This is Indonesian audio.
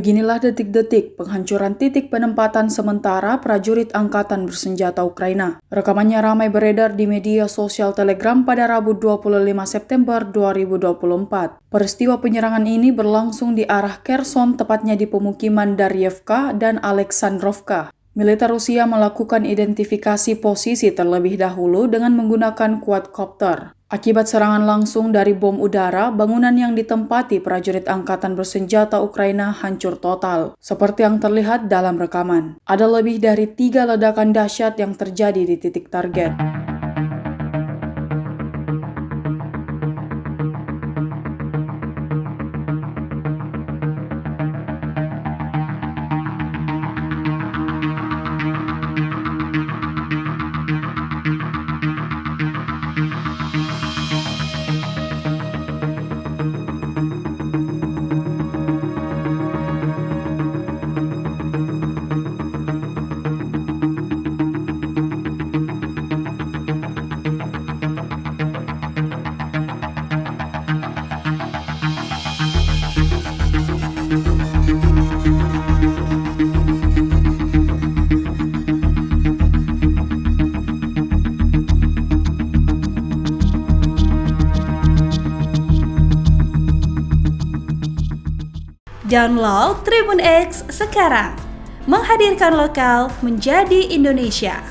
Beginilah detik-detik penghancuran titik penempatan sementara prajurit Angkatan Bersenjata Ukraina. Rekamannya ramai beredar di media sosial Telegram pada Rabu 25 September 2024. Peristiwa penyerangan ini berlangsung di arah Kherson, tepatnya di pemukiman Daryevka dan Alexandrovka. Militer Rusia melakukan identifikasi posisi terlebih dahulu dengan menggunakan quadcopter. Akibat serangan langsung dari bom udara, bangunan yang ditempati prajurit Angkatan Bersenjata Ukraina hancur total, seperti yang terlihat dalam rekaman. Ada lebih dari 3 ledakan dahsyat yang terjadi di titik target. Download Tribun X sekarang, menghadirkan lokal menjadi Indonesia.